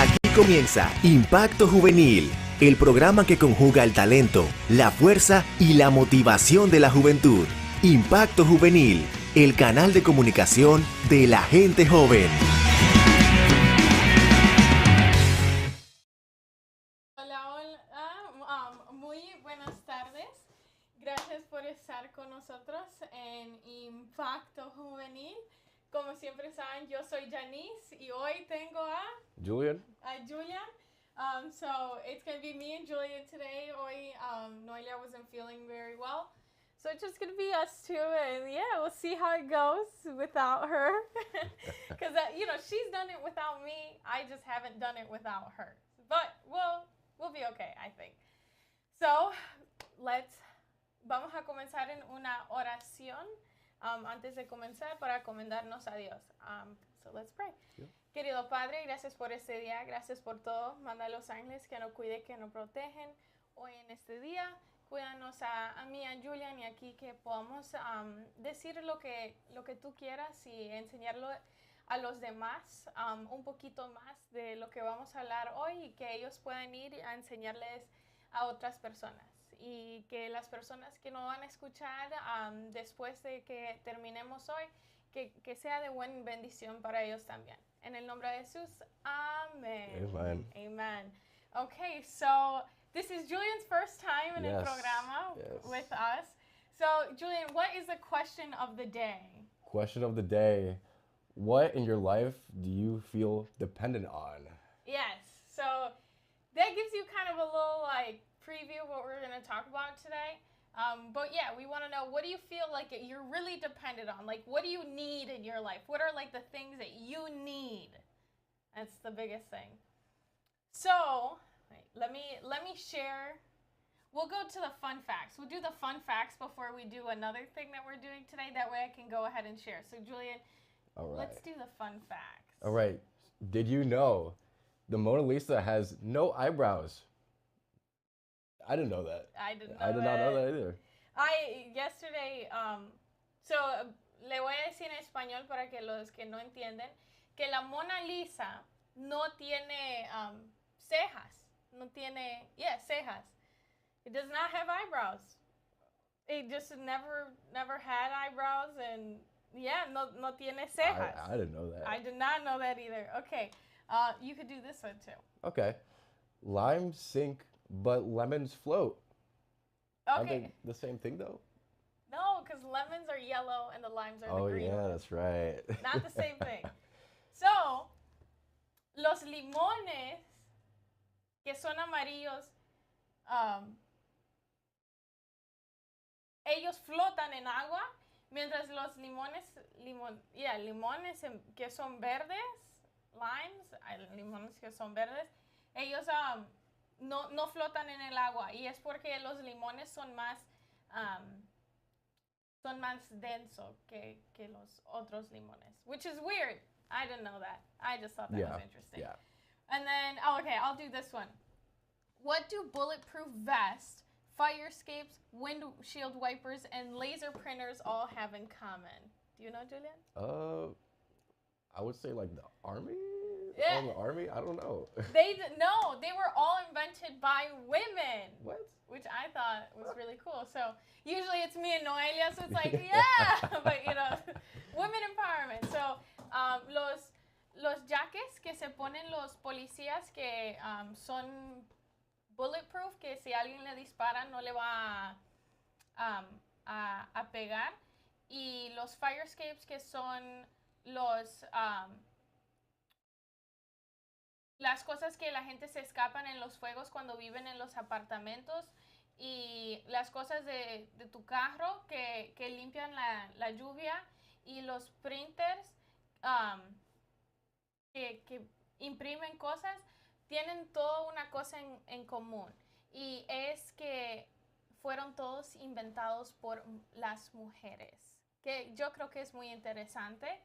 Aquí comienza Impacto Juvenil, el programa que conjuga el talento, la fuerza y la motivación de la juventud. Impacto Juvenil, el canal de comunicación de la gente joven. Hola, hola, muy buenas tardes. Gracias por estar con nosotros en Impacto Juvenil. Como siempre saben, yo soy Janice y hoy tengo a Julian? Julian. So it's going to be me and Julian today. Hoy Noelia wasn't feeling very well. So it's just going to be us two, and yeah, we'll see how it goes without her. Because, she's done it without me. I just haven't done it without her. But we'll be okay, I think. So, vamos a comenzar en una oración antes de comenzar para comendarnos a Dios. So let's pray. Yeah. Querido Padre, gracias por este día, gracias por todo. Manda a los ángeles que nos cuiden, que nos protegen hoy en este día. Cuídanos a mí, a Julian y aquí que podamos decir lo que tú quieras y enseñarlo a los demás un poquito más de lo que vamos a hablar hoy y que ellos puedan ir a enseñarles a otras personas. Y que las personas que nos van a escuchar después de que terminemos hoy, que sea de buena bendición para ellos también. En el nombre de Jesús, amén. Amen. Amen. Okay, so this is Julian's first time in el programa with us. So, Julian, what is the question of the day? Question of the day. What in your life do you feel dependent on? Yes, so that gives you kind of a little preview of what we're going to talk about today. But yeah, we want to know, what do you feel like you're really dependent on? Like, what do you need in your life? What are the things that you need? That's the biggest thing. So, let me share. We'll go to the fun facts. We'll do the fun facts before we do another thing that we're doing today. That way I can go ahead and share. So, Julian, let's do the fun facts. All right. Did you know the Mona Lisa has no eyebrows? I didn't know that. I did not know that either. Yesterday, le voy a decir en español para que los que no entienden, que la Mona Lisa no tiene cejas. No tiene, cejas. It does not have eyebrows. It just never had eyebrows, and no tiene cejas. I didn't know that. I did not know that either. Okay, you could do this one too. Okay. Limes sink, but lemons float. Okay. Aren't they the same thing though? No, because lemons are yellow and the limes are the green. Oh yeah, that's right. Not the same thing. So, los limones que son amarillos, ellos flotan en agua, mientras los limones que son verdes, limones que son verdes, ellos no flotan en el agua, y es porque los limones son más densos que los otros limones, which is weird. I didn't know that. I just thought that was interesting. Yeah. And then, I'll do this one. What do bulletproof vests, fire escapes, windshield wipers, and laser printers all have in common? Do you know, Julian? I would say the army? Yeah. Oh, the army? I don't know. They were all invented by women. What? Which I thought was really cool. So usually it's me and Noelia, so it's like, but women empowerment. So los jackets que se ponen los policías que son bulletproof, que si alguien le dispara no le va a pegar, y los fire escapes que son las cosas que la gente se escapan en los fuegos cuando viven en los apartamentos, y las cosas de tu carro que limpian la lluvia, y los printers que imprimen cosas, tienen toda una cosa en común, y es que fueron todos inventados por las mujeres, que yo creo que es muy interesante,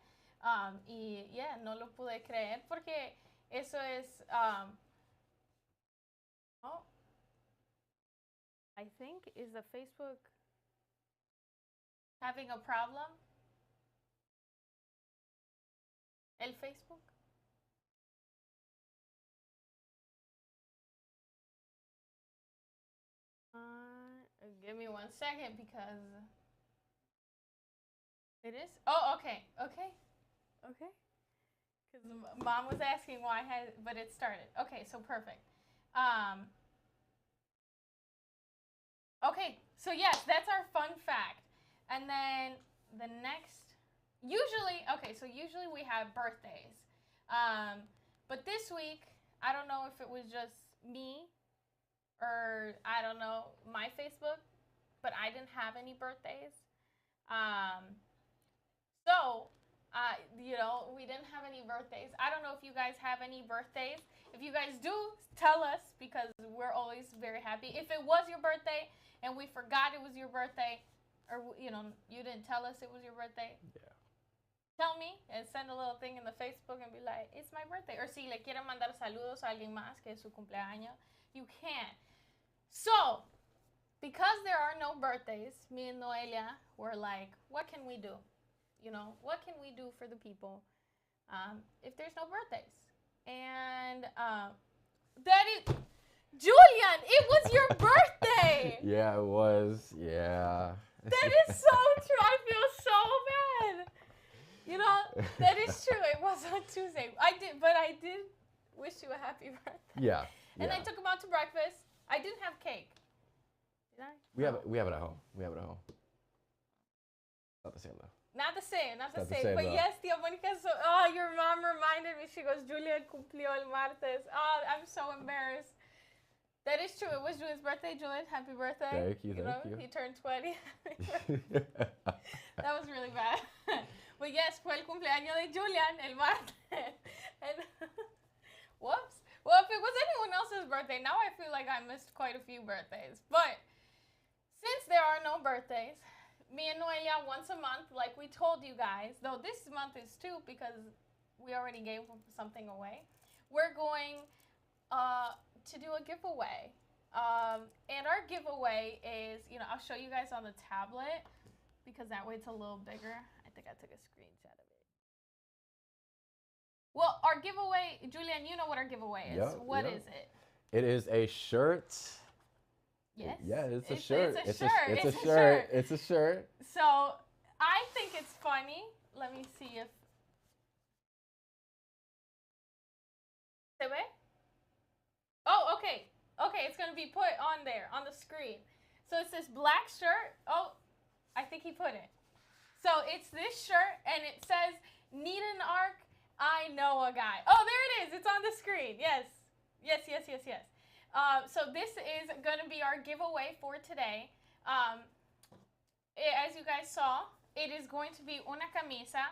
y no lo pude creer porque eso es I think, is the Facebook having a problem? El Facebook? Give me 1 second because it is. Oh, okay. Because Mom was asking why but it started. Okay, so perfect. Okay, so yes, that's our fun fact. And then the next, usually we have birthdays. But this week, I don't know if it was just me or I don't know, my Facebook, but I didn't have any birthdays. We didn't have any birthdays. I don't know if you guys have any birthdays. If you guys do, tell us because we're always very happy. If it was your birthday and we forgot it was your birthday, or you didn't tell us it was your birthday, tell me and send a little thing in the Facebook and be like, it's my birthday. Or si le quieren mandar saludos a alguien más que es su cumpleaños, you can. So, because there are no birthdays, me and Noelia were like, what can we do? What can we do for the people if there's no birthdays? And Julian, it was your birthday. Yeah, it was. Yeah. That is so true. I feel so bad. That is true. It was on Tuesday. I did wish you a happy birthday. Yeah. And I took him out to breakfast. I didn't have cake. Did I? We have it at home. Not the same though. Not the same. But Though. Yes, Tia Monica, your mom reminded me. She goes, Julian cumplió el martes. Oh, I'm so embarrassed. That is true. It was Julian's birthday. Julian, happy birthday. Thank you. He turned 20. That was really bad. But yes, fue el cumpleaños de Julian el martes. And whoops. Well, if it was anyone else's birthday, now I feel like I missed quite a few birthdays. But since there are no birthdays, me and Noelia once a month, like we told you guys, though this month is 2 because we already gave something away, we're going to do a giveaway. And our giveaway is, I'll show you guys on the tablet because that way it's a little bigger. I think I took a screenshot of it. Well, our giveaway, Julian, you know what our giveaway is. What is it? It is a shirt. Yes. Yeah, it's a shirt. It's a shirt. It's a shirt. So I think it's funny. Let me see if. Se ve? Oh, okay. Okay, it's going to be put on there, on the screen. So it's this black shirt. Oh, I think he put it. So it's this shirt, and it says, need an arc, I know a guy. Oh, there it is. It's on the screen. Yes. So this is going to be our giveaway for today. As you guys saw, it is going to be una camisa.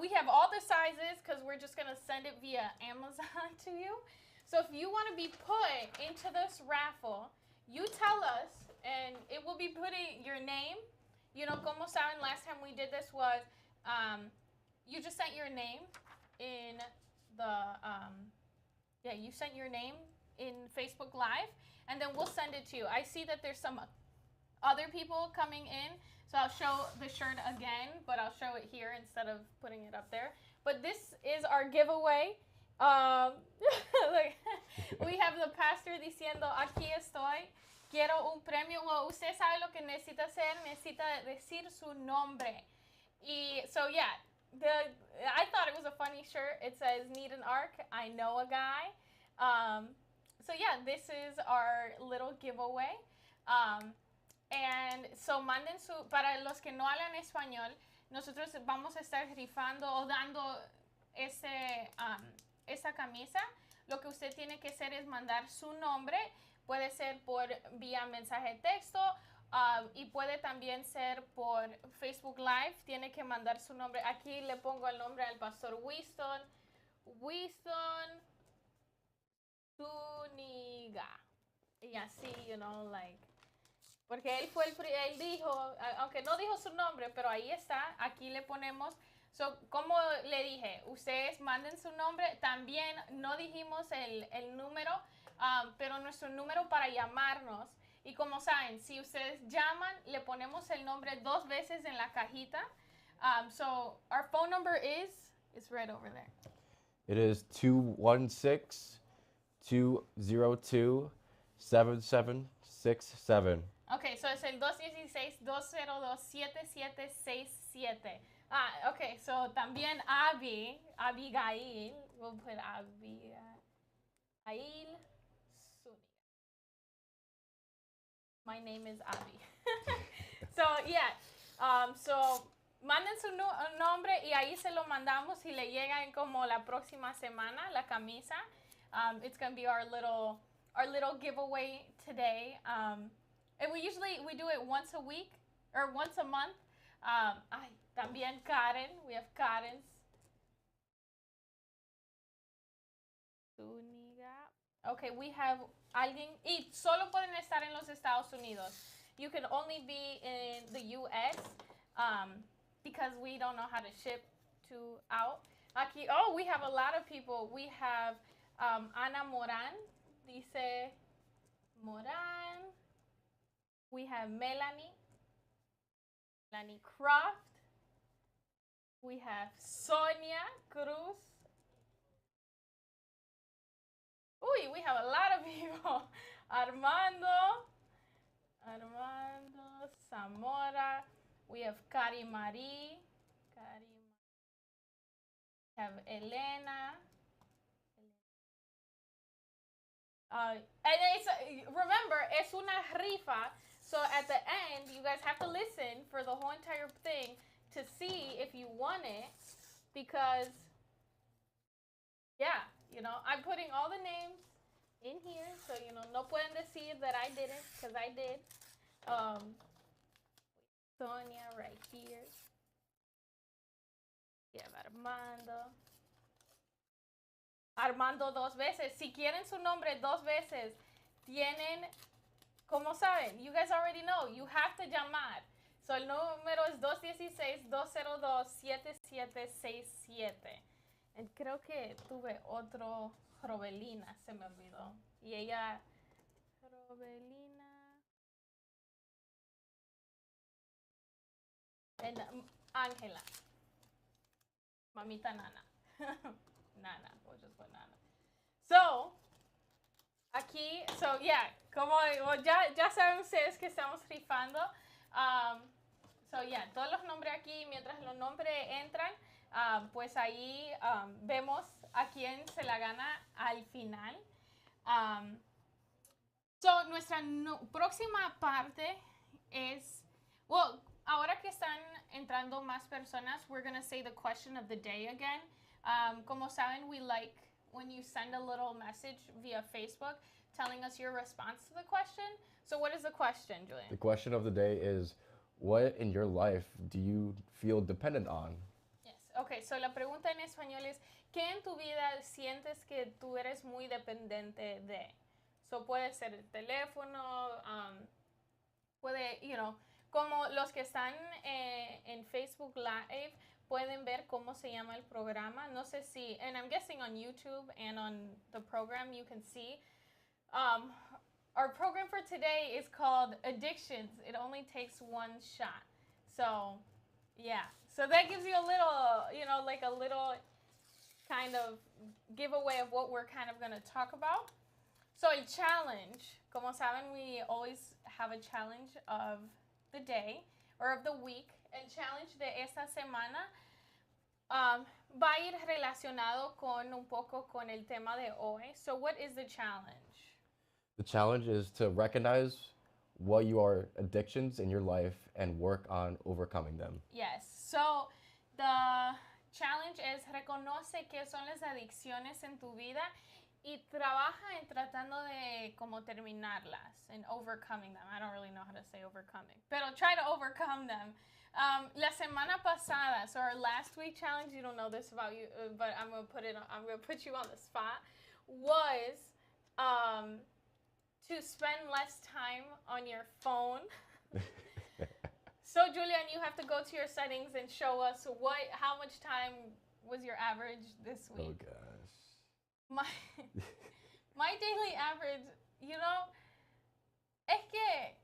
We have all the sizes because we're just going to send it via Amazon to you. So if you want to be put into this raffle, you tell us, and it will be putting your name. Como saben, last time we did this was you just sent your name in the, you sent your name in Facebook Live, and then we'll send it to you. I see that there's some other people coming in, so I'll show the shirt again, but I'll show it here instead of putting it up there. But this is our giveaway. Look, we have the pastor diciendo, aquí estoy, quiero un premio. Well, usted sabe lo que necesita hacer, necesita decir su nombre. So yeah, I thought it was a funny shirt. It says, need an arc, I know a guy. So yeah, this is our little giveaway. And so manden para los que no hablan español, nosotros vamos a estar rifando o dando esa camisa. Lo que usted tiene que hacer es mandar su nombre. Puede ser por vía mensaje de texto y puede también ser por Facebook Live. Tiene que mandar su nombre. Aquí le pongo el nombre al pastor Winston Zuniga. Y así, porque él dijo, aunque no dijo su nombre, pero ahí está, aquí le ponemos. So, como le dije, ustedes manden su nombre. También no dijimos el número, pero nuestro número para llamarnos. Y como saben, si ustedes llaman, le ponemos el nombre 2 veces en la cajita. So our phone number it's right over there. It is 216-202-7767. Okay, so es el 216-202-7767. Okay, so también Abigail, we'll put Abigail Zuniga. My name is Abby. So, yeah, so manden su nombre y ahí se lo mandamos y le llega en como la próxima semana la camisa. It's going to be our little giveaway today. And we do it once a week or once a month. También Karen, we have Karen's. Zuniga. Okay, we have alguien, y solo pueden estar en los Estados Unidos. You can only be in the U.S. Because we don't know how to ship out. Aquí, we have a lot of people. We have Ana Moran, dice Moran. We have Melanie Croft. We have Sonia Cruz. Uy, we have a lot of people. Armando Zamora. We have Cari Marie. We have Elena. And remember, es una rifa. So at the end, you guys have to listen for the whole entire thing to see if you won it. Because, yeah, I'm putting all the names in here. So, no pueden decir that I didn't, because I did. Sonia right here. Yeah, Armando 2 veces. Si quieren su nombre 2 veces, tienen, como saben, you guys already know, you have to llamar. So el número es 216-202-7767. Creo que tuve otro Robelina, se me olvidó. Y ella, Robelina. And Ángela. Mamita Nana. Nana, we'll just put Nana. So, aquí, como ya saben ustedes que estamos rifando. Todos los nombres aquí, mientras los nombres entran, pues ahí vemos a quién se la gana al final. Nuestra próxima parte es, ahora que están entrando más personas, we're going to say the question of the day again. Como saben, we like when you send a little message via Facebook telling us your response to the question. So what is the question, Julian? The question of the day is, what in your life do you feel dependent on? Yes. Okay, so la pregunta en español es, ¿qué en tu vida sientes que tú eres muy dependiente de? So puede ser el teléfono, puede, como los que están en Facebook Live, pueden ver cómo se llama el programa. No sé si, and I'm guessing on YouTube and on the program you can see. Our program for today is called Addictions. It only takes one shot. So, yeah. So that gives you a little, like a little kind of giveaway of what we're kind of going to talk about. So el challenge, como saben, we always have a challenge of the day or of the week. El challenge de esta semana va a ir relacionado con un poco con el tema de hoy. So what is the challenge? The challenge is to recognize what are addictions in your life and work on overcoming them. Yes. So the challenge is reconoce qué son las adicciones en tu vida y trabaja en tratando de como terminarlas and overcoming them. I don't really know how to say overcoming, pero try to overcome them. La semana pasada, so our last week challenge, you don't know this about you, but I'm gonna put you on the spot, was to spend less time on your phone. So Julian, you have to go to your settings and show us how much time was your average this week. Oh gosh. My daily average, es que,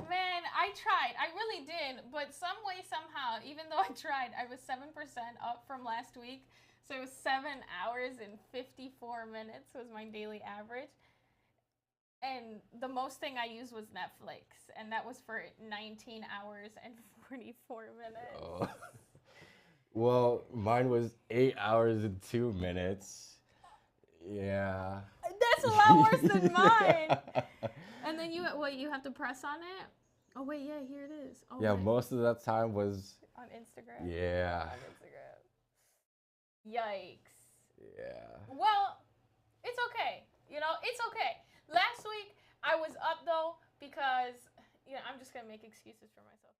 man, I tried. I really did. But some way, somehow, even though I tried, I was 7% up from last week. So it was 7 hours and 54 minutes was my daily average. and the most thing I used was Netflix, and that was for 19 hours and 44 minutes. Oh. Well, mine was 8 hours and 2 minutes. Yeah. That's a lot worse than mine. And then you have to press on it? Oh, wait, yeah, here it is. Oh, Yeah, wait. most of that time was. On Instagram? Yeah. On Instagram. Yikes. Yeah. Well, it's okay. It's okay. Last week, I was up, though, because, I'm just going to make excuses for myself.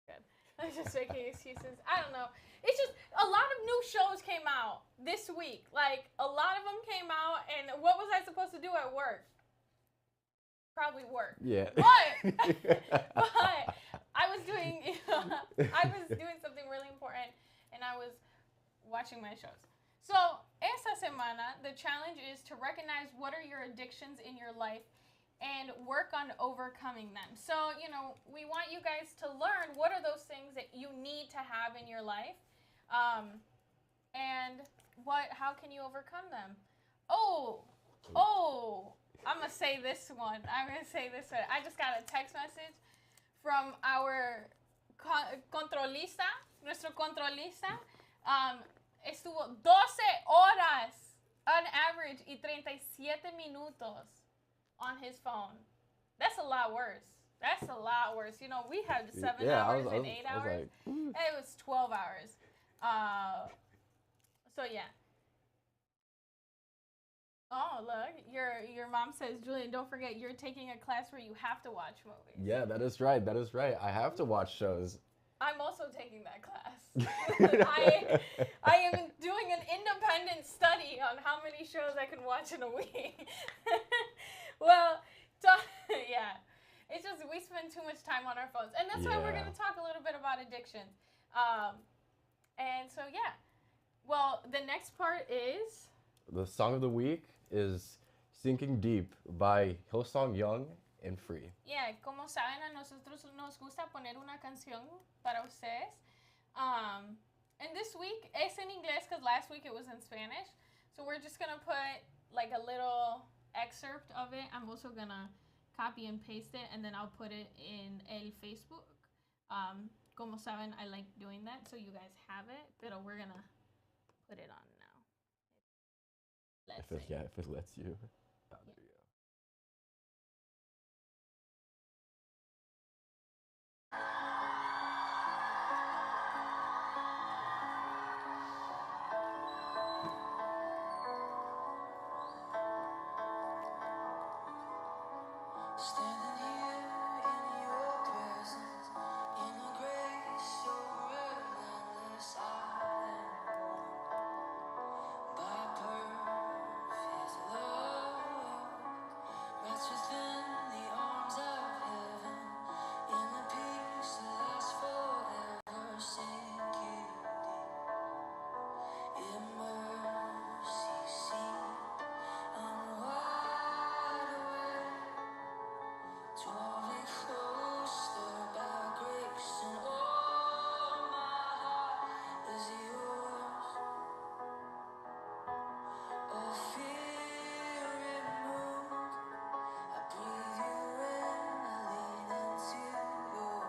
Good. I'm just making excuses. I don't know. It's just a lot of new shows came out this week. Like, a lot of them came out, and what was I supposed to do at work? Probably work. Yeah. But I was doing something really important, and I was watching my shows. So, esta semana, the challenge is to recognize what are your addictions in your life and work on overcoming them. So, we want you guys to learn what are those things that you need to have in your life, and how can you overcome them? I'm going to say this one. I just got a text message from our controlista, nuestro controlista. Estuvo 12 horas on average y 37 minutos on his phone. That's a lot worse. We had 7 hours and 8 hours. It was 12 hours. So, yeah. Oh, look, your mom says, Julian, don't forget, you're taking a class where you have to watch movies. Yeah, that is right. I have to watch shows. I'm also taking that class. I am doing an independent study on how many shows I can watch in a week. Well, yeah. It's just we spend too much time on our phones. And that's why we're going to talk a little bit about addiction. And so, yeah. Well, the next part is... The song of the week is Sinking Deep by Hillsong Young and Free. Yeah, como saben, a nosotros nos gusta poner una canción para ustedes. And this week, es en inglés because last week it was in Spanish. So we're just going to put like a little excerpt of it. I'm also going to copy and paste it, and then I'll put it in el Facebook. Como saben, I like doing that, so you guys have it. Pero we're going to put it on now. If it lets you. Oh, there you go. Standing here in your presence, in a grace so relentless, I am by perfect love, wrapped within the arms of heaven, in a peace that lasts forever, sinking deep in mercy, seen unwide awake. Drawing closer by grace, and all my heart is yours. All fear removed, I breathe you in, I lean into your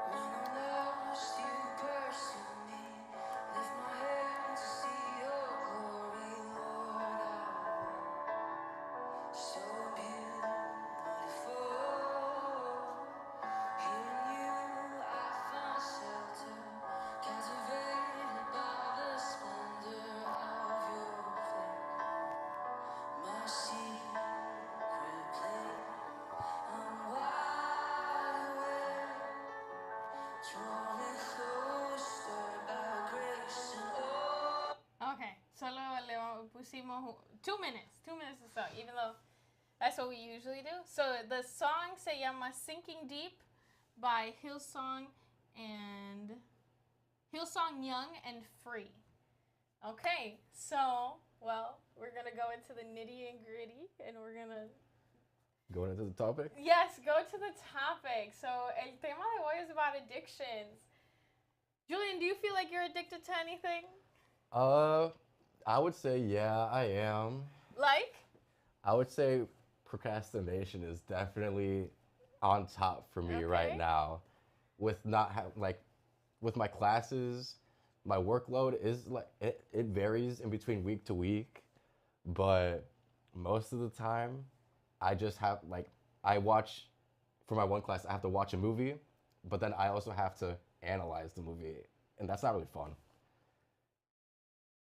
When I'm lost, you pursue me. Lift my head to see your glory, Lord. So beautiful. Here in you, I find shelter, captivated by the splendor of your face. My secret place, I'm wide awake. Drawing closer by grace and all. Okay, solo le pusimos 2 minutes. 2 minutes of song, even though that's what we usually do. So the song se llama Sinking Deep by Hillsong Young and Free. Okay, so, well, we're gonna go into the nitty and gritty, and we're gonna, Going into the topic? yes, go to the topic. So, el tema de hoy is about addictions. Julian, do you feel like you're addicted to anything? Uh, I would say, yeah, I am. Like? I would say procrastination is definitely on top for me right Okay. now. With not like with my classes, my workload is like it varies in between week to week, but most of the time I just have like I watch for my one class I have to watch a movie, but then I also have to analyze the movie, and that's not really fun.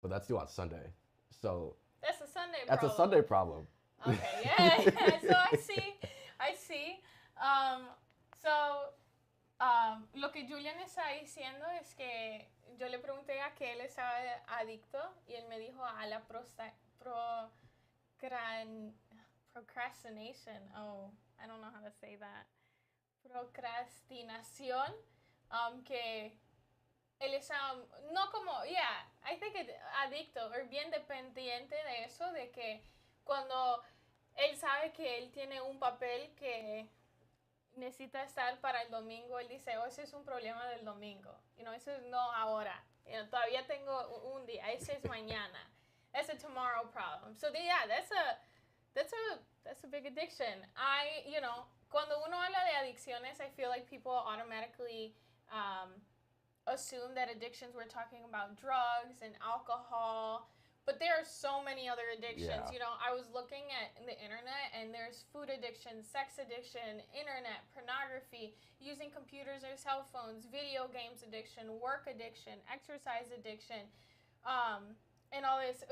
But that's due on Sunday. So That's a Sunday that's a problem. Sunday problem. Okay, yeah. So I see. Um, so, lo que Julian está diciendo es que yo le pregunté a que él estaba adicto y él me dijo a la procrastination. Oh, I don't know how to say that. Procrastinación. Que él está, no como, yeah, I think adicto, o bien dependiente de eso, de que cuando él sabe que él tiene un papel que necesita estar para el domingo, él dice, oh, ese es un problema del domingo, eso es no ahora, todavía tengo un día, ese es mañana, that's a tomorrow problem. So yeah, that's a big addiction. Cuando uno habla de adicciones, I feel like people automatically assume that addictions we're talking about drugs and alcohol, but there are so many other addictions. Yeah. I was looking at the internet and there's food addiction, sex addiction, internet, pornography, using computers or cell phones, video games addiction, work addiction, exercise addiction, and all this.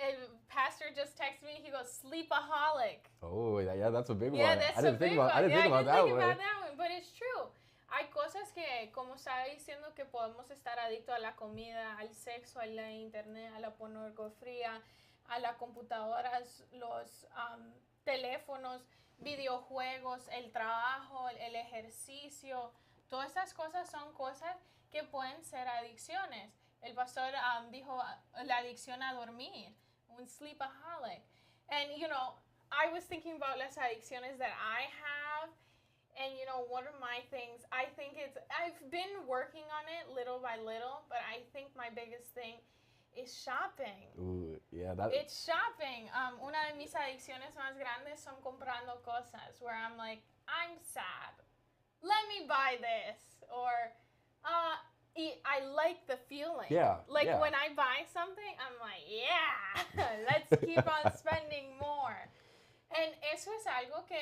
And pastor just texted me, he goes, sleepaholic. Oh, yeah, that's a big Yeah, one. that's I didn't a think big about one. I didn't think about that one. That one, but it's true. Hay cosas que, como estaba diciendo, que podemos estar adictos a la comida, al sexo, a la internet, a la pornografía, a las computadoras, los teléfonos, videojuegos, el trabajo, el ejercicio. Todas estas cosas son cosas que pueden ser adicciones. El pastor dijo la adicción a dormir, un sleepaholic. And, I was thinking about las adicciones that I have. And one of my things, I've been working on it little by little, but I think my biggest thing is shopping. Ooh, yeah, It's shopping. Una de mis adicciones más grandes son comprando cosas where I'm like, I'm sad. Let me buy this. Or, I like the feeling. Yeah. Like yeah. when I buy something, I'm like, yeah, let's keep on spending more. And eso es algo que,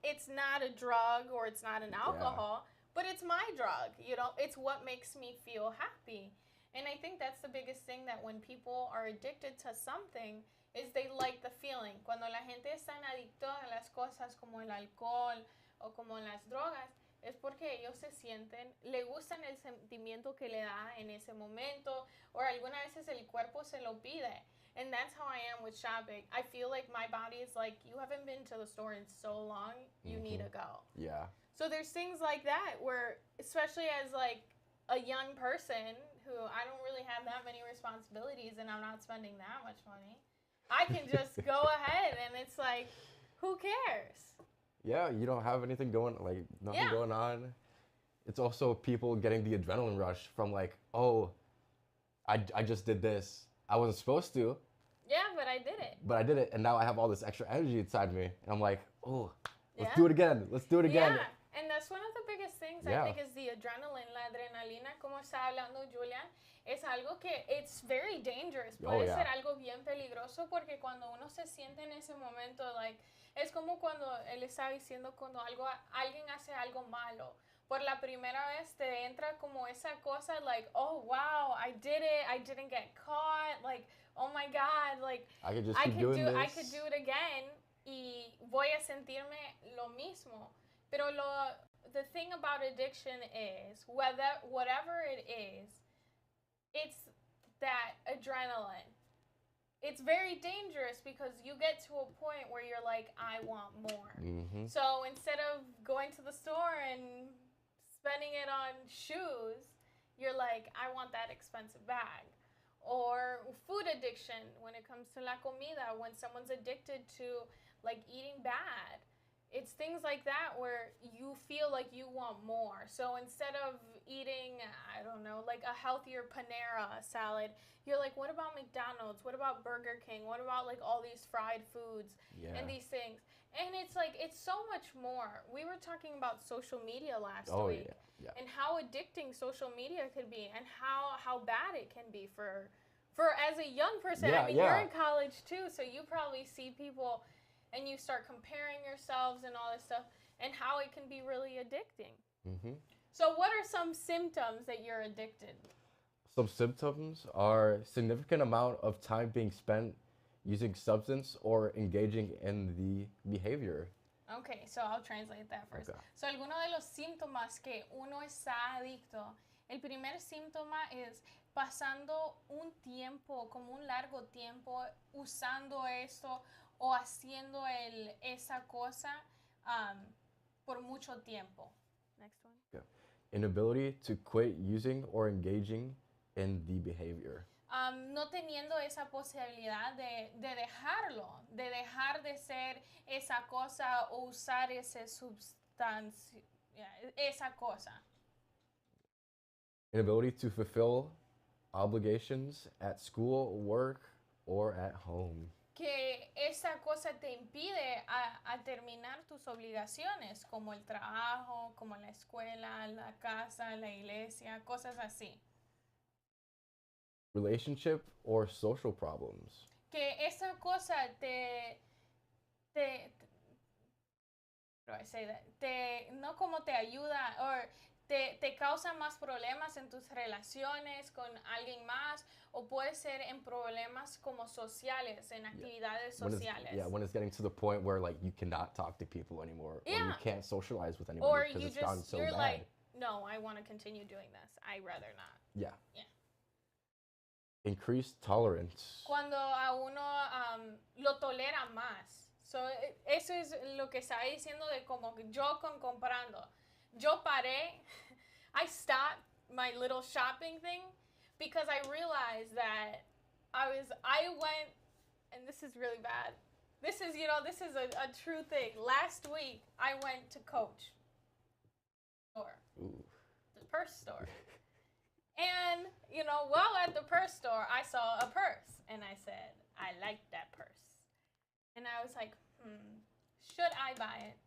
it's not a drug or it's not an alcohol, but it's my drug, it's what makes me feel happy. And I think that's the biggest thing, that when people are addicted to something, is they like the feeling. Cuando la gente está adicto a las cosas como el alcohol o como las drogas, es porque ellos se sienten, le gustan el sentimiento que le da en ese momento, o algunas veces el cuerpo se lo pide. And that's how I am with shopping. I feel like my body is like, you haven't been to the store in so long, you need to go. Yeah. So there's things like that where, especially as like a young person who I don't really have that many responsibilities and I'm not spending that much money, I can just go ahead and it's like, who cares? Yeah, you don't have anything going on. It's also people getting the adrenaline rush from like, oh, I just did this. I wasn't supposed to. Yeah, but I did it. But I did it, and now I have all this extra energy inside me, and I'm like, oh, let's Yeah. do it again. Let's do it again. Yeah, and that's one of the biggest things, I Yeah. think, is the adrenaline, la adrenalina, como está hablando Julian, es algo que it's very dangerous. Oh, Puede yeah. ser algo bien peligroso porque cuando uno se siente en ese momento, like, es como cuando él está diciendo cuando alguien hace algo malo. Por la primera vez te entra como esa cosa, like, oh, wow, I did it, I didn't get caught, like, oh my God, like, I could just keep doing this. I could do it again y voy a sentirme lo mismo. Pero the thing about addiction is, whatever it is, it's that adrenaline. It's very dangerous because you get to a point where you're like, I want more. Mm-hmm. So instead of going to the store and spending it on shoes, you're like, I want that expensive bag. or food addiction when it comes to la comida, when someone's addicted to like eating bad. It's things like that where you feel like you want more. So instead of eating, I don't know, like a healthier Panera salad, you're like, what about McDonald's? What about Burger King? What about like all these fried foods and these things? And it's like, it's so much more. We were talking about social media last week and how addicting social media could be and how bad it can be for as a young person. I mean, you're in college too, so you probably see people and you start comparing yourselves and all this stuff and how it can be really addicting. So what are some symptoms that you're addicted? Some symptoms are significant amount of time being spent using substance or engaging in the behavior. Okay, so I'll translate that first. Okay. So algunos de los síntomas que uno está adicto, el primer síntoma es pasando un tiempo, como un largo tiempo, usando esto o haciendo esa cosa por mucho tiempo. Next one. Yeah. Inability to quit using or engaging in the behavior. No teniendo esa posibilidad de dejarlo, de dejar de ser esa cosa o usar esa sustancia, esa cosa. Inability to fulfill obligations at school, work, or at home. Que esa cosa te impide a terminar tus obligaciones, como el trabajo, como la escuela, la casa, la iglesia, cosas así. Relationship or social problems. Que esa cosa how do I say that? No como te ayuda, or te causa más problemas en tus relaciones con alguien más, o puede ser en problemas como sociales, en actividades sociales. When it's getting to the point where like you cannot talk to people anymore, or you can't socialize with anybody or because you it's gotten so you're bad. like, no, I want to continue doing this. I'd rather not. Yeah. Yeah. Increased tolerance. Cuando a uno lo tolera más. So, eso es lo que estaba diciendo de como yo comprando. Yo paré, I stopped my little shopping thing because I realized that I went, and this is really bad. This is a true thing. Last week, I went to Coach store, the purse store. And, while at the purse store, I saw a purse. And I said, I like that purse. And I was like, should I buy it?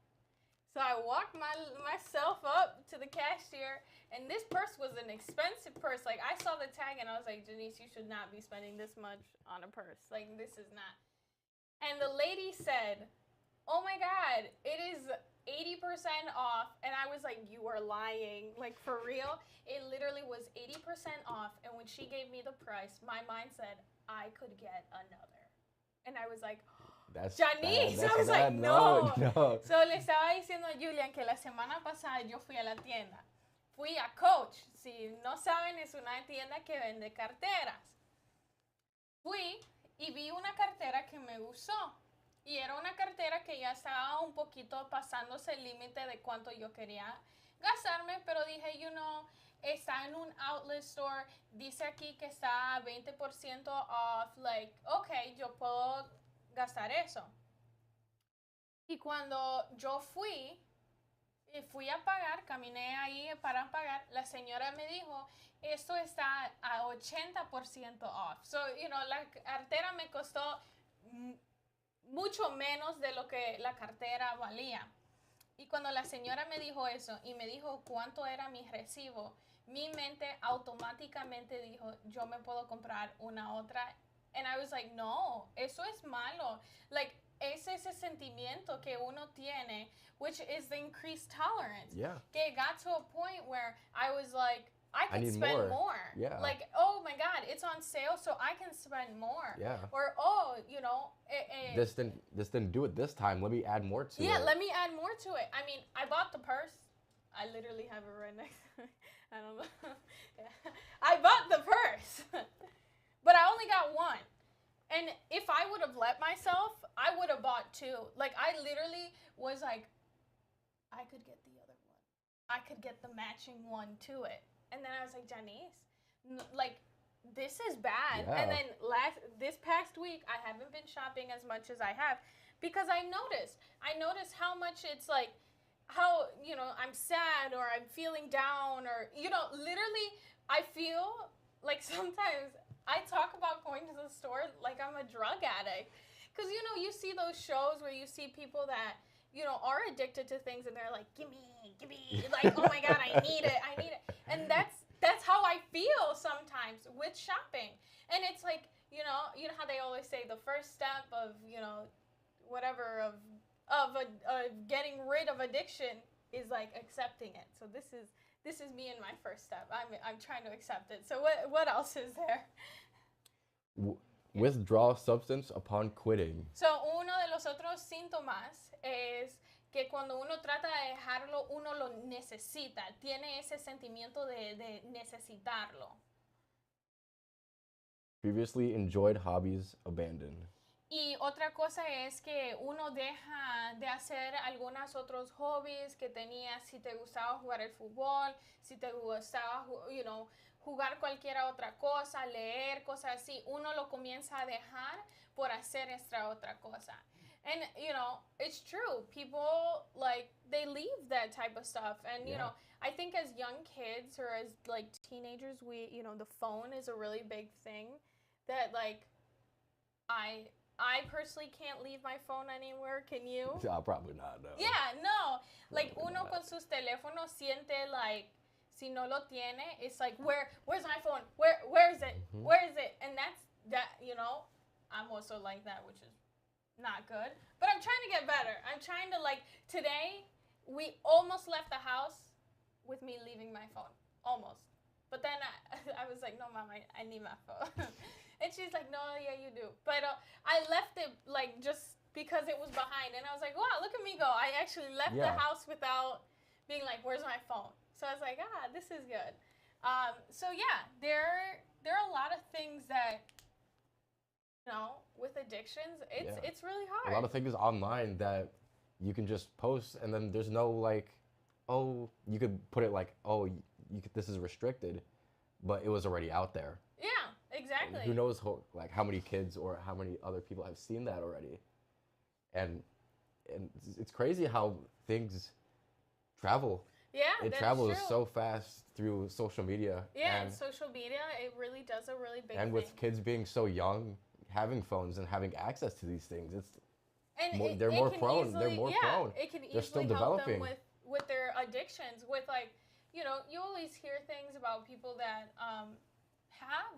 So I walked myself up to the cashier. And this purse was an expensive purse. Like, I saw the tag and I was like, Janice, you should not be spending this much on a purse. Like, this is not. And the lady said, oh my God, it is 80% off. And I was like, you are lying. Like, for real? It literally was 80% off. And when she gave me the price, my mind said, I could get another. And I was like, Janice. I was like, no. So le estaba diciendo a Julian que la semana pasada yo fui a la tienda. Fui a Coach. Si no saben, es una tienda que vende carteras. Fui y vi una cartera que me gustó. Y era una cartera que ya estaba un poquito pasándose el límite de cuánto yo quería gastarme, pero dije, está en un outlet store, dice aquí que está 20% off, like, okay, yo puedo gastar eso. Y cuando yo fui a pagar, caminé ahí para pagar, la señora me dijo, esto está a 80% off. So, la cartera me costó mucho menos de lo que la cartera valía. Y cuando la señora me dijo eso y me dijo cuánto era mi recibo, mi mente automáticamente dijo, yo me puedo comprar una otra. And I was like, no, eso es malo. Like, es ese sentimiento que uno tiene, which is the increased tolerance. Yeah. Que it got to a point where I was like, I can spend more. Yeah. Like, oh my God, it's on sale, so I can spend more. Yeah. Or, this didn't do it this time. Let me add more to it. Yeah, let me add more to it. I mean, I bought the purse. I literally have it right next to me. I don't know. Yeah. I bought the purse. But I only got one. And if I would have let myself, I would have bought two. Like, I literally was like, I could get the other one. I could get the matching one to it. And then I was like, Janice, like, this is bad. Yeah. And then this past week, I haven't been shopping as much as I have because I noticed how much it's like, how, I'm sad or I'm feeling down or, literally I feel like sometimes I talk about going to the store like I'm a drug addict. Because, you see those shows where you see people that, are addicted to things and they're like, give me, like, oh my God, I need it. And that's how I feel sometimes with shopping. And it's like, how they always say the first step of, whatever, of getting rid of addiction is like accepting it. So this is me in my first step. I'm trying to accept it. So what else is there? Withdraw substance upon quitting. So uno de los otros síntomas es que cuando uno trata de dejarlo, uno lo necesita. Tiene ese sentimiento de necesitarlo. Previously enjoyed hobbies abandoned. Y otra cosa es que uno deja de hacer algunos otros hobbies que tenía. Si te gustaba jugar el fútbol, si te gustaba, jugar cualquier otra cosa, leer, cosas así, uno lo comienza a dejar por hacer esta otra cosa. And, it's true. People, like, they leave that type of stuff. And, I think as young kids or as, like, teenagers, the phone is a really big thing that, like, I personally can't leave my phone anywhere. Can you? Probably not, no. Yeah, no. Like, Probably uno not. con sus teléfonos siente, like, si no lo tiene, it's like, where's my phone? Where is it? Mhm. Where is it? And that, I'm also like that, which is not good. But I'm trying to get better. I'm trying to, like, today, we almost left the house with me leaving my phone. Almost. But then I was like, no, Mom, I need my phone. And she's like, no, yeah, you do. But I left it, like, just because it was behind. And I was like, wow, look at me go. I actually left the house without being like, where's my phone? So I was like, this is good. So, yeah, there are a lot of things that, with addictions, it's really hard. A lot of things online that you can just post and then there's no, like, oh, you could put it like, oh, this is restricted, but it was already out there. Yeah, exactly. And who knows how many kids or how many other people have seen that already. And it's crazy how things travel. Yeah, it that's travels true. so fast through social media. Yeah, and social media, it really does a really big and thing. with kids being so young, having phones and having access to these things, they're more prone. They're more prone. It can They're still easily help them developing. with their addictions. With, like, you always hear things about people that have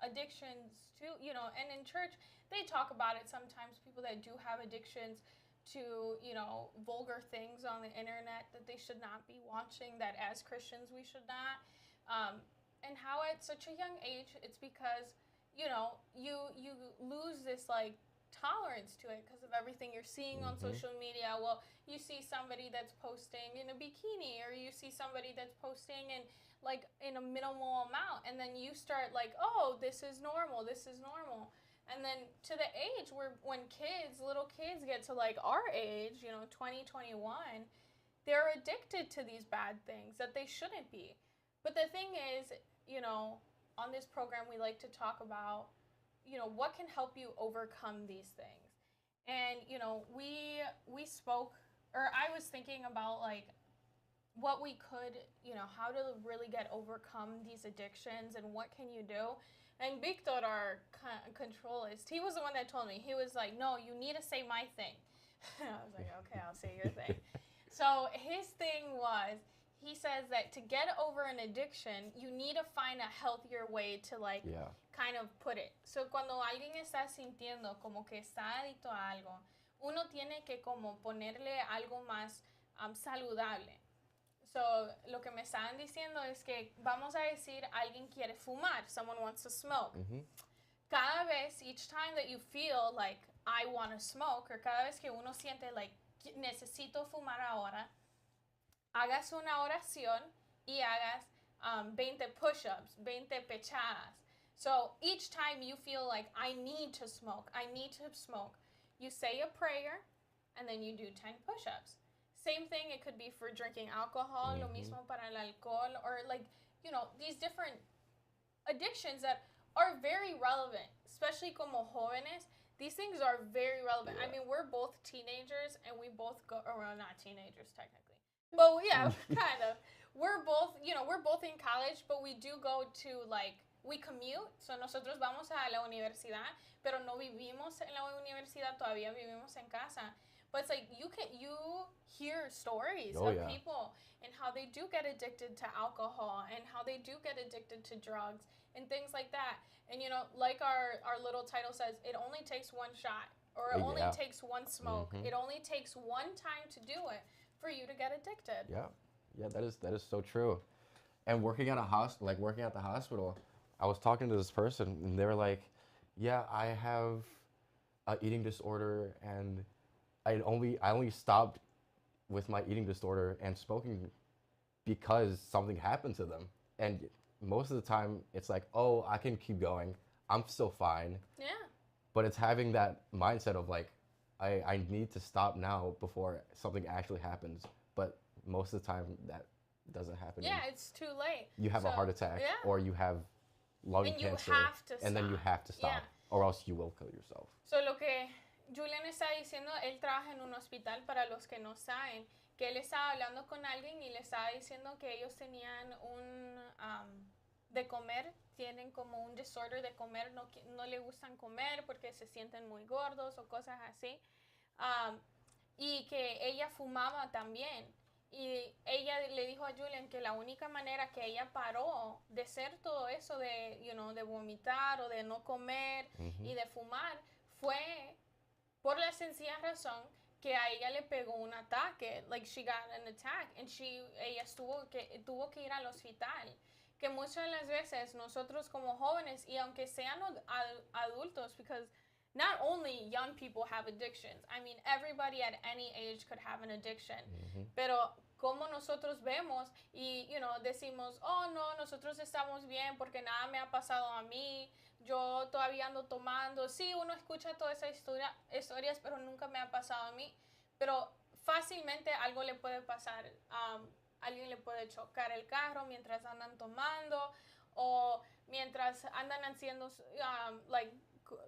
addictions too. And in church they talk about it sometimes. People that do have addictions to vulgar things on the internet that they should not be watching. That as Christians we should not. And how at such a young age, it's because you lose this, like, tolerance to it because of everything you're seeing on social media. Well, you see somebody that's posting in a bikini, or you see somebody that's posting in, like, in a minimal amount, and then you start like, oh, this is normal. And then to the age where when little kids get to, like, our age, 20, 21, they're addicted to these bad things that they shouldn't be. But the thing is, on this program we like to talk about, what can help you overcome these things. And, we spoke, or I was thinking about, like, what we could, how to really overcome these addictions and what can you do. And Victor, our controlist, he was the one that told me. He was like, no, you need to say my thing. I was like, okay, I'll say your thing. So his thing was, he says that to get over an addiction, you need to find a healthier way to, like, kind of put it. So cuando alguien está sintiendo como que está adicto a algo, uno tiene que como ponerle algo más saludable. So, lo que me estaban diciendo es que, vamos a decir, alguien quiere fumar. Someone wants to smoke. Cada vez, each time that you feel like, I want to smoke, or cada vez que uno siente, like, necesito fumar ahora, hagas una oración y hagas 20 push-ups, 20 pechadas. So each time you feel like, I need to smoke, you say a prayer, and then you do 10 push-ups. Same thing, it could be for drinking alcohol, lo mismo para el alcohol, or, like, these different addictions that are very relevant, especially como jóvenes. These things are very relevant. I mean, we're both teenagers, and we both go, or well, not teenagers technically, but yeah, kind of. We're both, we're both in college, but we do go to we commute. So nosotros vamos a la universidad, pero no vivimos en la universidad todavía, vivimos en casa. But it's like you hear stories of people and how they do get addicted to alcohol and how they do get addicted to drugs and things like that. And like our little title says, it only takes one shot, or it only takes one smoke. It only takes one time to do it for you to get addicted. Yeah, that is so true. And working at working at the hospital, I was talking to this person, and they were like, "Yeah, I have an eating disorder, and I only stopped with my eating disorder and smoking because something happened to them." And most of the time, it's like, "Oh, I can keep going. I'm still fine." Yeah. But it's having that mindset of like, I need to stop now before something actually happens. But most of the time, that doesn't happen. Yeah, it's too late. You have a heart attack, or you have lung cancer, and then you have to stop, or else you will kill yourself. So lo que Julian está diciendo, él trabaja en un hospital, para los que no saben, que él estaba hablando con alguien y le estaba diciendo que ellos tenían de comer, tienen como un disorder de comer, no le gustan comer porque se sienten muy gordos o cosas así, y que ella fumaba también. Y ella le dijo a Julian que la única manera que ella paró de hacer todo eso de, de vomitar o de no comer y de fumar fue por la sencilla razón que a ella le pegó un ataque, like she got an attack, and ella tuvo que ir al hospital. Que muchas de las veces nosotros como jóvenes, y aunque sean adultos, because not only young people have addictions, I mean, everybody at any age could have an addiction, pero como nosotros vemos y, decimos, oh, no, nosotros estamos bien porque nada me ha pasado a mí, yo todavía ando tomando. Sí, uno escucha todas esas historias, pero nunca me ha pasado a mí. Pero fácilmente algo le puede pasar. Alguien le puede chocar el carro mientras andan tomando, o mientras andan haciendo,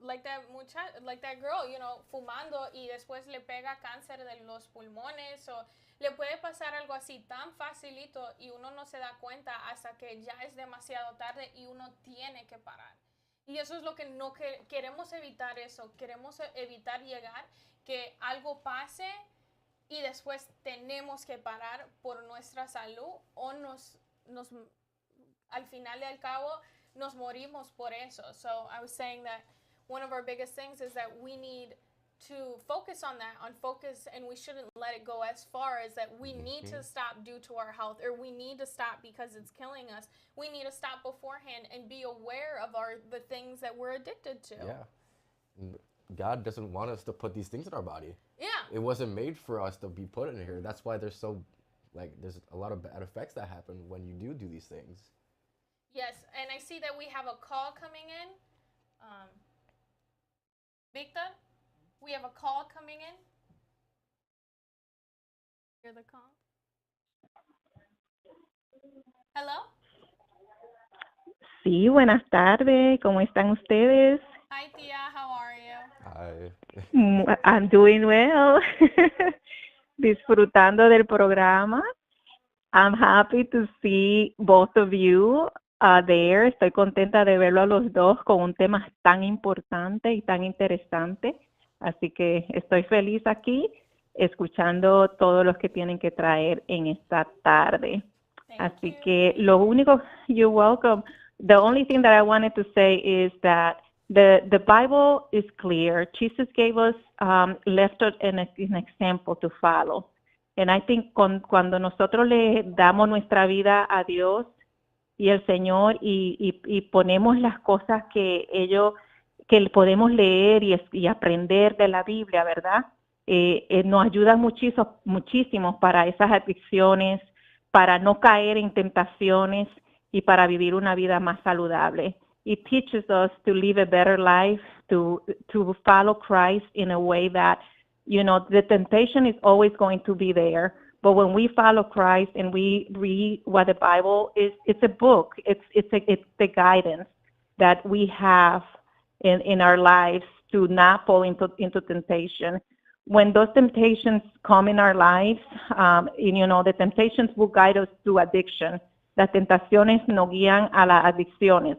like that girl, fumando, y después le pega cáncer de los pulmones, o le puede pasar algo así tan facilito y uno no se da cuenta hasta que ya es demasiado tarde y uno tiene que parar. Y eso es lo que no queremos evitar, eso. Queremos evitar llegar que algo pase y después tenemos que parar por nuestra salud, o al final del cabo nos morimos por eso. So I was saying that one of our biggest things is that we need to focus on that, and we shouldn't let it go as far as that we need to stop due to our health, or we need to stop because it's killing us. We need to stop beforehand and be aware of the things that we're addicted to. Yeah. God doesn't want us to put these things in our body. Yeah. It wasn't made for us to be put in here. That's why there's a lot of bad effects that happen when you do these things. Yes, and I see that we have a call coming in. Victor, we have a call coming in. Hear the call? Hello? Sí, buenas tardes. ¿Cómo están ustedes? Hi, Tia. How are you? Hi. I'm doing well. Disfrutando del programa. I'm happy to see both of you there. Estoy contenta de verlo a los dos con un tema tan importante y tan interesante. Así que estoy feliz aquí escuchando todos los que tienen que traer en esta tarde. Así que lo único, you're welcome. The only thing that I wanted to say is that the Bible is clear. Jesus gave us, left us an example to follow. And I think cuando nosotros le damos nuestra vida a Dios y al Señor y ponemos las cosas que podemos leer y aprender de la Biblia, ¿verdad? Nos ayuda muchísimo para esas adicciones, para no caer en tentaciones y para vivir una vida más saludable. It teaches us to live a better life, to follow Christ in a way that, the temptation is always going to be there. But when we follow Christ and we read what the Bible is, it's a book. It's the guidance. that we have in our lives to not fall into temptation. When those temptations come in our lives, the temptations will guide us to addiction. Las tentaciones nos guían a las adicciones.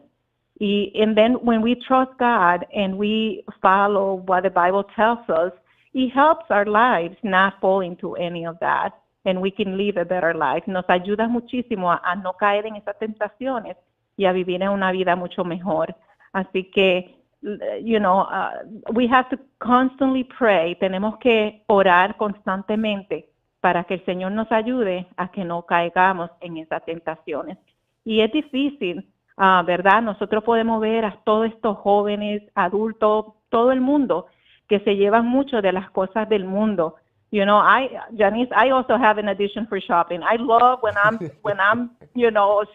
And then when we trust God and we follow what the Bible tells us, it helps our lives not fall into any of that, and we can live a better life. Nos ayuda muchísimo a no caer en esas tentaciones y a vivir en una vida mucho mejor. Así que, we have to constantly pray. Tenemos que orar constantemente para que el Señor nos ayude a que no caigamos en esas tentaciones. Y es difícil, ¿verdad? Nosotros podemos ver a todos estos jóvenes, adultos, todo el mundo que se llevan mucho de las cosas del mundo. Janice, I also have an addiction for shopping. I love when I'm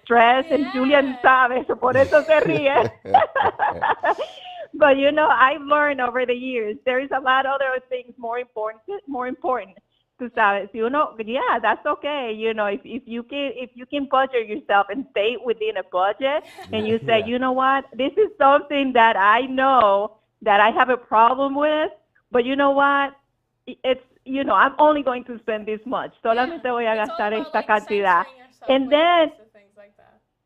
stressed, and Julian sabe, so por eso se ríe. But I've learned over the years there is a lot of other things more important. Tú sabes, that's okay. If you can budget yourself and stay within a budget, and you say, you know what, this is something that I know that I have a problem with, but you know what, it's I'm only going to spend this much. Solamente voy a gastar esta cantidad. And then,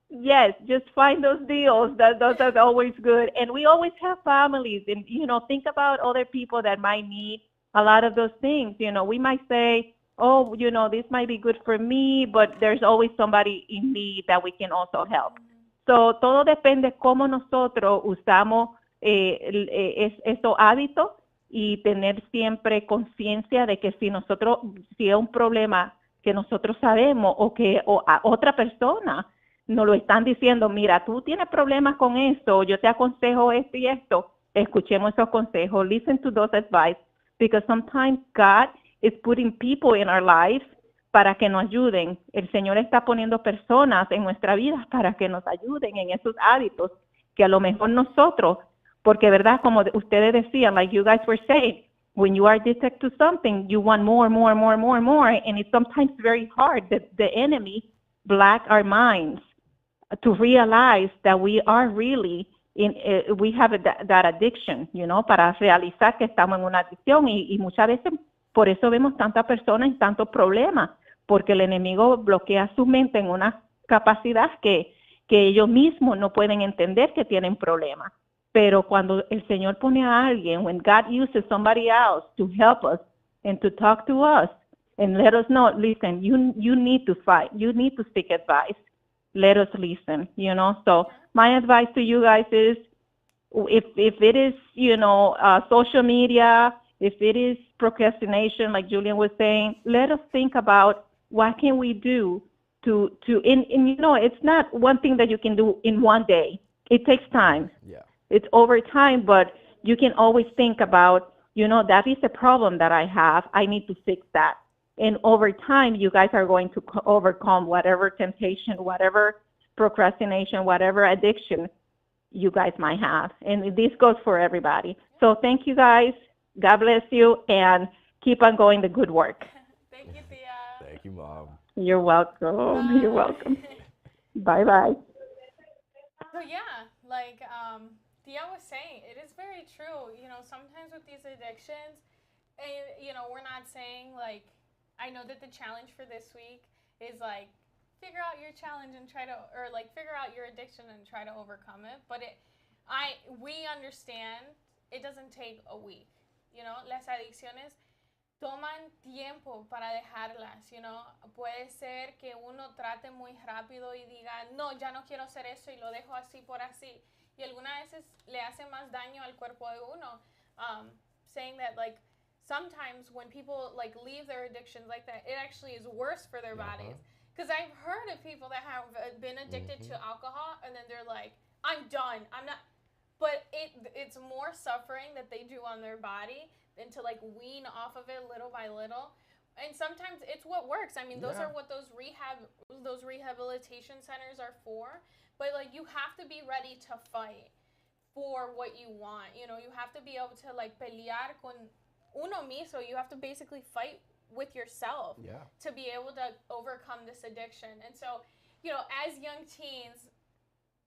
yes, just find those deals. Those are always good. And we always have families. And, think about other people that might need a lot of those things. We might say, oh, this might be good for me, but there's always somebody in need that we can also help. So, todo depende cómo nosotros usamos esos hábitos y tener siempre conciencia de que si es un problema que nosotros sabemos o a otra persona nos lo están diciendo, mira, tú tienes problemas con esto, yo te aconsejo esto y esto, escuchemos esos consejos, listen to those advice, because sometimes God is putting people in our lives para que nos ayuden. El Señor está poniendo personas en nuestra vida para que nos ayuden en esos hábitos que a lo mejor nosotros, porque verdad, como ustedes decían, like you guys were saying, when you are addicted to something, you want more, and it's sometimes very hard that the enemy black our minds to realize that we are really we have that addiction, para realizar que estamos en una adicción y muchas veces por eso vemos tantas personas y tantos problemas, porque el enemigo bloquea su mente en una capacidad que ellos mismos no pueden entender que tienen problemas. Pero cuando el Señor pone a alguien, when God uses somebody else to help us and to talk to us and let us know, listen, you need to fight, you need to seek advice, let us listen, So my advice to you guys is, if it is, social media, if it is procrastination, like Julian was saying, let us think about what can we do to it's not one thing that you can do in one day. It takes time. Yeah. It's over time, but you can always think about, that is a problem that I have. I need to fix that. And over time, you guys are going to overcome whatever temptation, whatever procrastination, whatever addiction you guys might have. And this goes for everybody. So thank you guys. God bless you, and keep on going the good work. Thank you, Tia. Thank you, Mom. You're welcome. Bye. You're welcome. Bye-bye. So yeah, like Tia was saying, it is very true. Sometimes with these addictions, we're not saying like, I know that the challenge for this week is like, figure out your challenge and figure out your addiction and try to overcome it. But we understand it doesn't take a week. Las adicciones toman tiempo para dejarlas, Puede ser que uno trate muy rápido y diga, no, ya no quiero hacer eso y lo dejo así por así. Y algunas veces le hace más daño al cuerpo de uno. Saying that, like, sometimes when people, like, leave their addictions like that, it actually is worse for their bodies. Because I've heard of people that have been addicted to alcohol, and then they're like, I'm done. I'm not. But it's more suffering that they do on their body than to, like, wean off of it little by little. And sometimes it's what works. I mean, those are what those rehabilitation centers are for. But, like, you have to be ready to fight for what you want. You have to be able to, like, pelear con uno mismo. You have to basically fight with yourself to be able to overcome this addiction. And so, as young teens,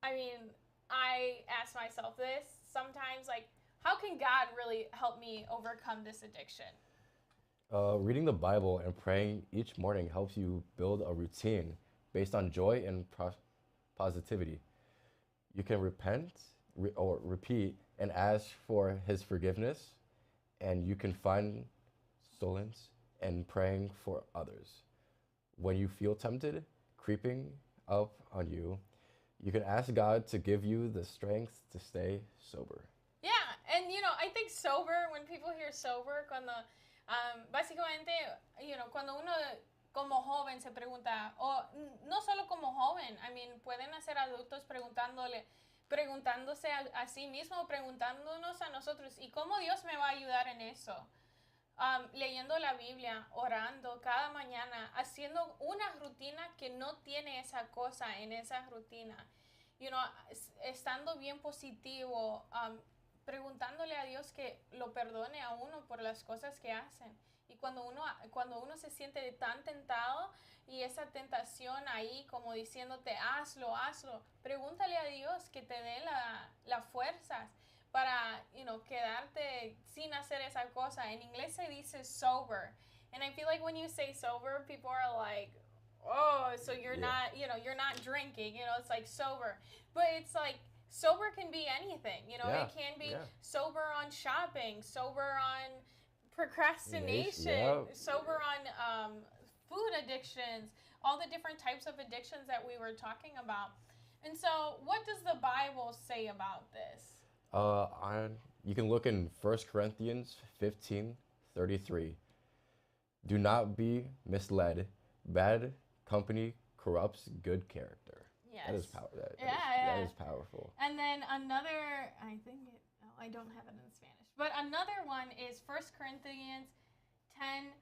I mean, I ask myself this sometimes, like, how can God really help me overcome this addiction? Reading the Bible and praying each morning helps you build a routine based on joy and positivity. You can repent or repeat and ask for His forgiveness, and you can find solace in praying for others. When you feel tempted creeping up on you, you can ask God to give you the strength to stay sober. Yeah, and I think sober, when people hear sober, cuando básicamente, cuando uno como joven se pregunta, o no solo como joven, I mean, pueden ser adultos preguntándose a sí mismo, preguntándonos a nosotros, ¿y cómo Dios me va a ayudar en eso? Leyendo la Biblia, orando cada mañana, haciendo una rutina que no tiene esa cosa en esa rutina. Estando bien positivo, preguntándole a Dios que lo perdone a uno por las cosas que hacen. Y cuando uno se siente tan tentado y esa tentación ahí como diciéndote, hazlo, pregúntale a Dios que te dé las fuerzas para, quedarte sin hacer esa cosa. En inglés se dice sober. And I feel like when you say sober, people are like, oh, so you're not, you're not drinking, it's like sober. But it's like, sober can be anything, it can be sober on shopping, sober on procrastination, sober on food addictions, all the different types of addictions that we were talking about. And so, what does the Bible say about this? You can look in 1 Corinthians 15:33. Do not be misled. Bad company corrupts good character. Yes. That is powerful. That is powerful. And then another, I don't have it in Spanish, but another one is 1 Corinthians 10,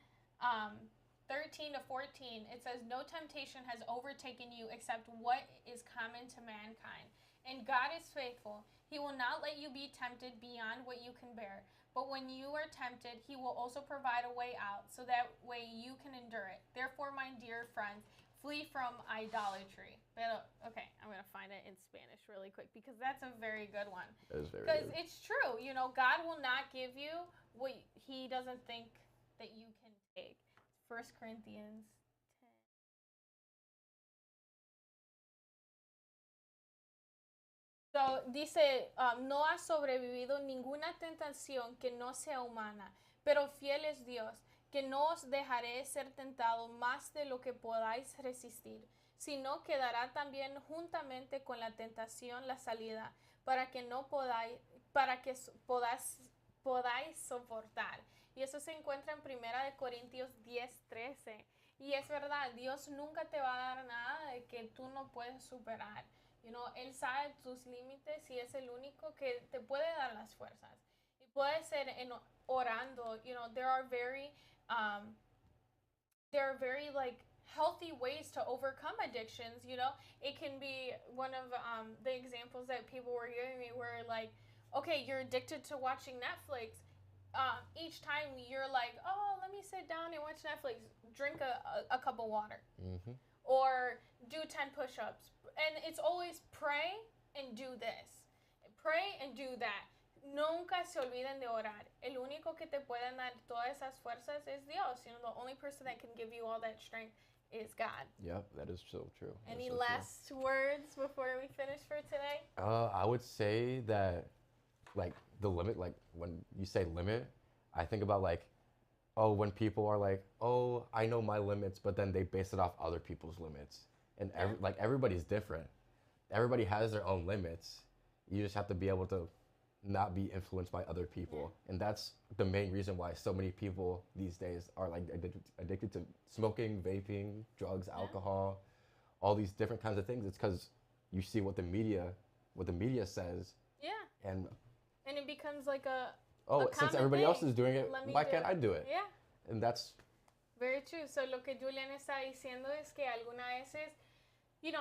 13 to 14. It says, no temptation has overtaken you except what is common to mankind. And God is faithful. He will not let you be tempted beyond what you can bear. But when you are tempted, He will also provide a way out, so that way you can endure it. Therefore, my dear friends, flee from idolatry. Okay, I'm going to find it in Spanish really quick because that's a very good one. That is very Because good. it's true. God will not give you what He doesn't think that you can take. 1 Corinthians 10. So, dice, no ha sobrevivido ninguna tentación que no sea humana, pero fiel es Dios, que no os dejaré ser tentado más de lo que podáis resistir, sino que dará también juntamente con la tentación la salida, para que podáis soportar. Y eso se encuentra en 1 Corintios 10:13. Y es verdad, Dios nunca te va a dar nada de que tú no puedes superar. Él sabe tus límites y es el único que te puede dar las fuerzas. Y puede ser orando. There are very like healthy ways to overcome addictions. It can be one of the examples that people were giving me where, like, okay, you're addicted to watching Netflix. Each time you're like, oh, let me sit down and watch Netflix, drink a cup of water. Mm-hmm. Or do 10 push-ups. And it's always pray and do this. Pray and do that. Nunca se olviden de orar. El único que te pueden dar todas esas fuerzas es Dios. The only person that can give you all that strength is God. Yep, that is so true. Any last words before we finish for today? I would say that, like, the limit, like, when you say limit, I think about, like, when people are like, oh, I know my limits, but then they base it off other people's limits. And everybody's different. Everybody has their own limits. You just have to be able to not be influenced by other people. Yeah. And that's the main reason why so many people these days are, like, addicted to smoking, vaping, drugs, alcohol, all these different kinds of things. It's because you see what the media says. Yeah. And it becomes like a since everybody else is doing it, why can't I do it? Yeah. And that's very true. So lo que Julian está diciendo es que algunas veces,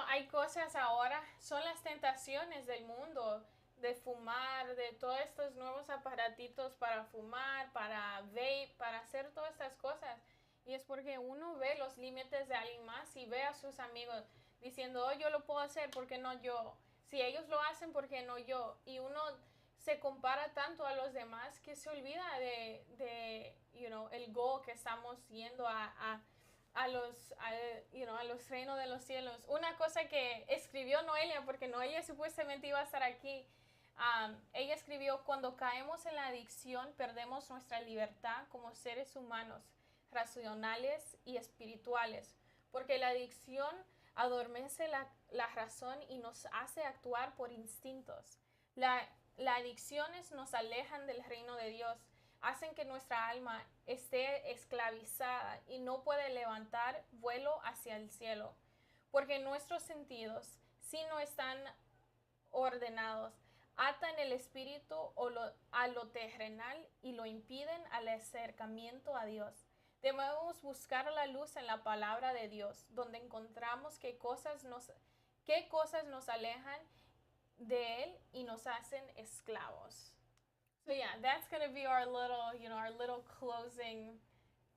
hay cosas ahora, son las tentaciones del mundo, de fumar, de todos estos nuevos aparatitos para fumar, para vape, para hacer todas estas cosas. Y es porque uno ve los límites de alguien más y ve a sus amigos diciendo, oh, yo lo puedo hacer, ¿por qué no yo? Si ellos lo hacen, ¿por qué no yo? Y uno se compara tanto a los demás que se olvida de el goal que estamos yendo a los reinos de los cielos. Una cosa que escribió Noelia, porque Noelia supuestamente iba a estar aquí, ella escribió: cuando caemos en la adicción, perdemos nuestra libertad como seres humanos, racionales y espirituales, porque la adicción adormece la razón y nos hace actuar por instintos. Las adicciones nos alejan del reino de Dios, hacen que nuestra alma esté esclavizada y no puede levantar vuelo hacia el cielo, porque nuestros sentidos, si no están ordenados, atan el espíritu a lo terrenal y lo impiden al acercamiento a Dios. Debemos buscar la luz en la palabra de Dios, donde encontramos qué cosas nos alejan de Él y nos hacen esclavos. So yeah, that's going to be our little closing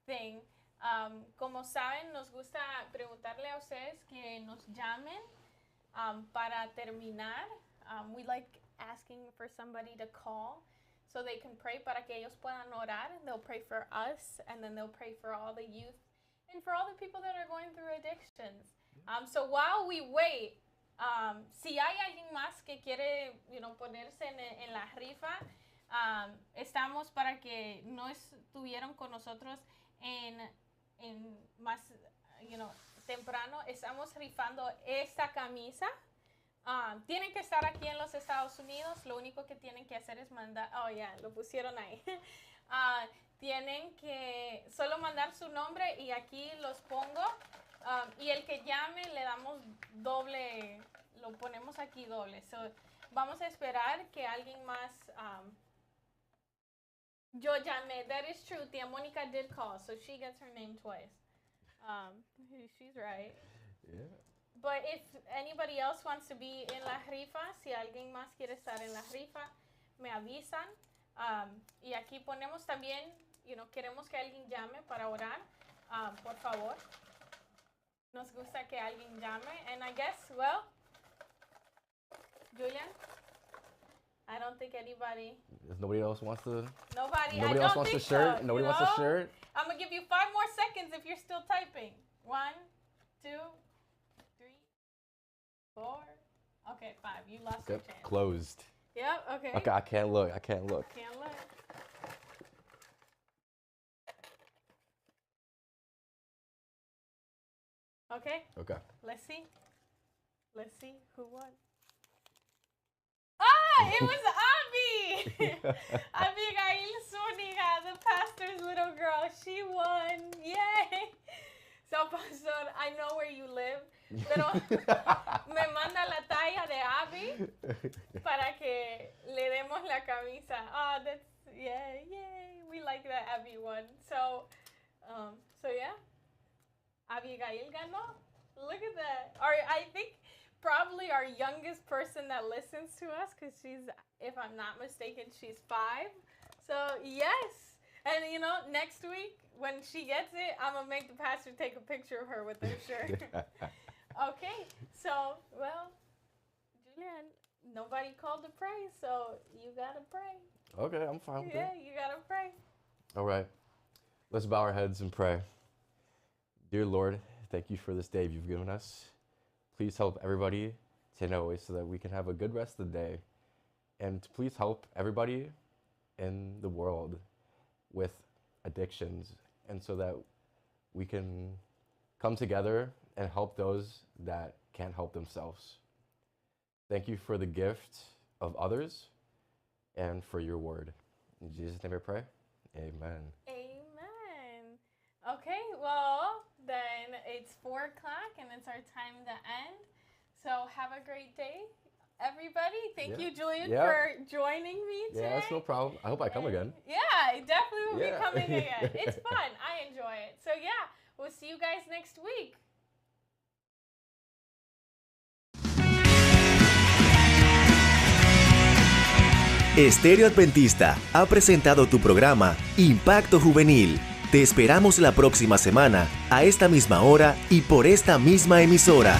thing. Como saben, nos gusta preguntarle a ustedes que nos llamen para terminar. We like asking for somebody to call so they can pray, para que ellos puedan orar. They'll pray for us, and then they'll pray for all the youth and for all the people that are going through addictions. So while we wait, si hay alguien más que quiere ponerse en la rifa, estamos, para que no estuvieron con nosotros en más temprano, estamos rifando esta camisa. Tienen que estar aquí en los Estados Unidos. Lo único que tienen que hacer es mandar, lo pusieron ahí. Tienen que solo mandar su nombre y aquí los pongo. Y el que llame le damos doble, lo ponemos aquí doble. So, vamos a esperar que alguien más. Yo llamé. That is true. Tía Mónica did call, so she gets her name twice. She's right. Yeah. But if anybody else wants to be in la rifa, si alguien más quiere estar en la rifa, me avisan. Y aquí ponemos también, queremos que alguien llame para orar. Por favor. Nos gusta que alguien llame. And I guess, well, Julian, I don't think anybody. If nobody else wants to. Nobody Nobody else wants a shirt. Nobody wants a shirt. I'm gonna give you 5 more seconds if you're still typing. 1, 2, 3, 4. Okay, 5. You lost your chance. Closed. Yep. Okay. Okay, I can't look. Can't look. Okay. Okay. Let's see who won. Ah, it was Abby. Abigail Zuniga, the pastor's little girl. She won. Yay. So, Pastor, I know where you live, pero me manda la talla de Abby para que le demos la camisa. Oh, yay. We like that Abby won. So yeah. Abigail ganó. Look at that. I think probably our youngest person that listens to us, because she's, if I'm not mistaken, she's 5. So, yes. And, next week, when she gets it, I'm going to make the pastor take a picture of her with her shirt. Okay. So, well, Julian, nobody called to pray, so you got to pray. Okay, I'm fine with it. Yeah, you got to pray. All right. Let's bow our heads and pray. Dear Lord, thank you for this day you've given us. Please help everybody to know so that we can have a good rest of the day. And please help everybody in the world with addictions, and so that we can come together and help those that can't help themselves. Thank you for the gift of others and for your word. In Jesus' name I pray. Amen. Amen. Okay, well, then it's 4 o'clock and it's our time to end. So have a great day, everybody. Thank you, Julian, for joining me today. Yeah, that's no problem. I hope I come again. Yeah, I definitely will be coming again. It's fun. I enjoy it. So yeah, we'll see you guys next week. Estéreo Adventista ha presentado tu programa Impacto Juvenil. Te esperamos la próxima semana, a esta misma hora y por esta misma emisora.